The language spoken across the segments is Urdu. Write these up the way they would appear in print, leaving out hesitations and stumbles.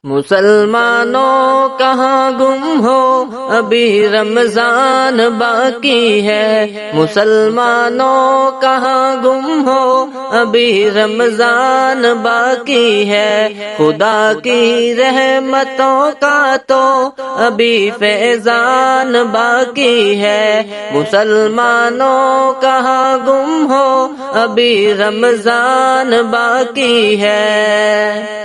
مسلمانوں کہاں گم ہو ابھی رمضان باقی ہے، مسلمانوں کہاں گم ہو ابھی رمضان باقی ہے، خدا کی رحمتوں کا تو ابھی فیضان باقی ہے، مسلمانوں کہاں گم ہو ابھی رمضان باقی ہے۔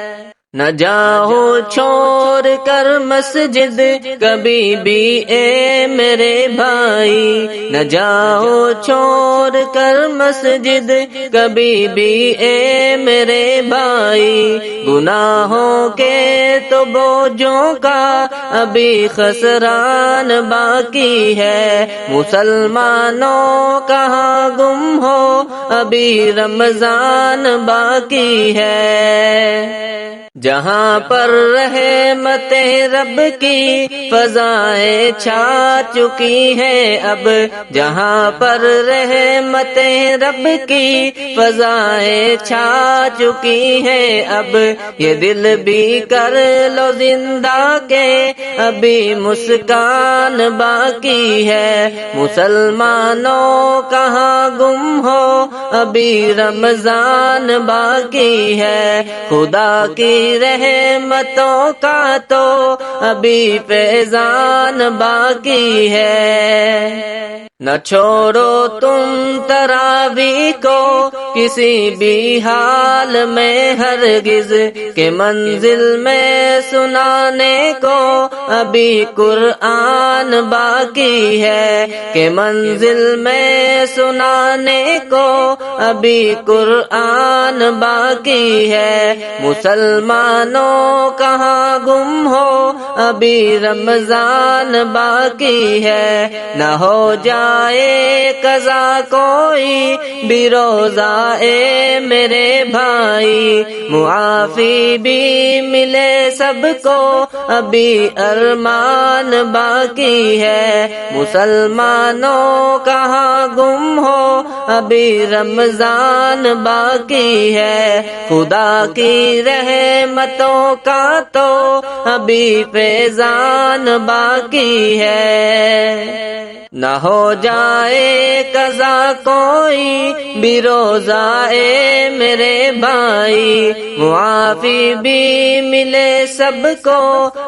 نہ جاؤ چھوڑ کر مسجد کبھی بھی اے میرے بھائی، نہ جاؤ چھوڑ کر مسجد کبھی بھی اے میرے بھائی، گناہوں کے تو بوجھوں کا ابھی خسران باقی ہے، مسلمانوں کہاں گم ہو ابھی رمضان باقی ہے۔ جہاں پر رحمت رب کی فضائیں چھا چکی ہیں اب، جہاں پر رحمت رب کی فضائیں چھا چکی ہیں اب، یہ دل بھی کر لو زندہ کہ ابھی مسکان باقی ہے، مسلمانوں کہاں گم ہو ابھی رمضان باقی ہے، خدا کی رحمتوں کا تو ابھی فیضان باقی ہے۔ نہ چھوڑو تم تراویح کو کسی بھی حال میں ہرگز، کہ منزل میں سنانے کو ابھی قرآن باقی ہے، کہ منزل میں سنانے کو ابھی قرآن باقی ہے، مسلمانوں کہاں گم ہو ابھی رمضان باقی ہے، نہ ہو جائے قضا کوئی بھی روزہ اے میرے بھائی، معافی بھی ملے سب کو ابھی ارمان باقی ہے، مسلمانوں کہاں گم ہو ابھی رمضان باقی ہے، خدا کی رحمتوں کا تو ابھی فیضان باقی ہے، نہ ہو جائے قضا کوئی بھی روزہ اے میرے بھائی، معافی بھی ملے سب کو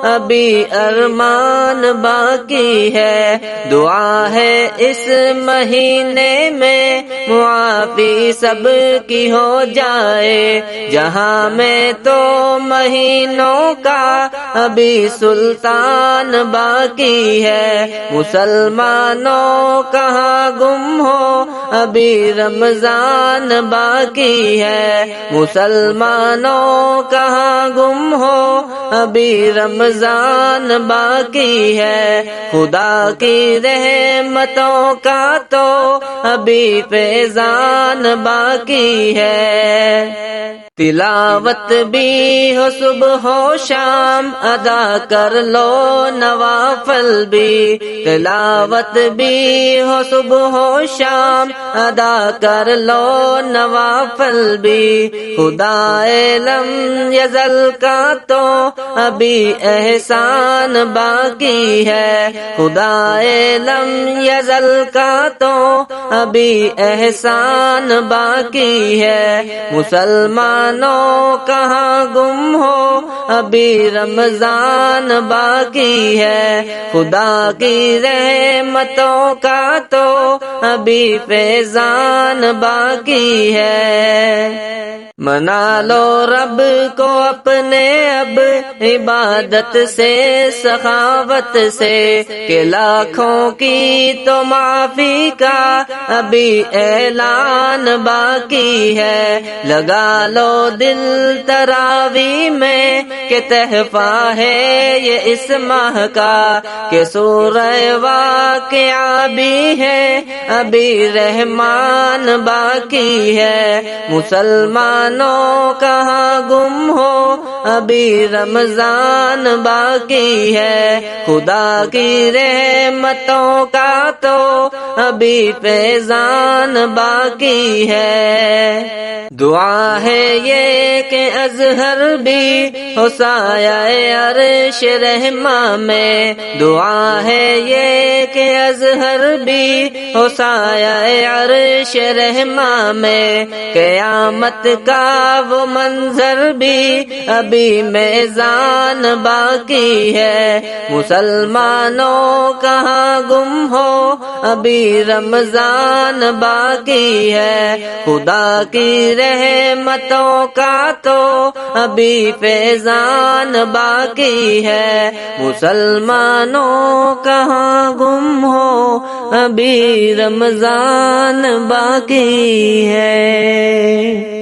ابھی ارمان باقی ہے، دعا ہے اس مہینے میں معافی سب کی ہو جائے، جہاں میں تو مہینوں کا ابھی سلطان باقی ہے، مسلمانوں کہاں گم ہو ابھی رمضان باقی ہے، مسلمانوں کہاں گم ہو ابھی رمضان باقی ہے، خدا کی رحمتوں کا تو ابھی فیضان باقی ہے، تلاوت بھی ہو صبح و شام ادا کر لو نوافل بھی، تلاوت بھی ہو صبح و شام ادا کر لو نوافل بھی، خدائے لم یزل کا تو ابھی احسان باقی ہے، خدائے لم یزل کا تو ابھی احسان باقی ہے، مسلمانوں کہاں گم ہو ابھی رمضان باقی ہے، خدا کی رحمتوں کا تو ابھی فیضان باقی ہے، منا لو رب کو اپنے اب عبادت سے سخاوت سے، کہ لاکھوں کی تو معافی کا ابھی اعلان باقی ہے، لگا لو دل تراویح میں کہ تحفہ ہے یہ اس ماہ کا، کہ سورہ واقعہ بھی ہے ابھی رحمان باقی ہے، مسلمانوں کہاں گم ہو ابھی رمضان باقی ہے، خدا کی رحمتوں کا تو ابھی فیضان باقی ہے، دعا ہے یہ کہ اظہر بھی ہو سایہ عرش رحماں میں، دعا ہے یہ کہ اظہر بھی ہو سایہ عرش رحماں میں، قیامت کا وہ منظر بھی ابھی میزان باقی ہے، مسلمانوں کہاں گم ہو ابھی رمضان باقی ہے، خدا کی رحمتوں کا تو ابھی فیضان باقی ہے، مسلمانوں کہاں گم ہو ابھی رمضان باقی ہے۔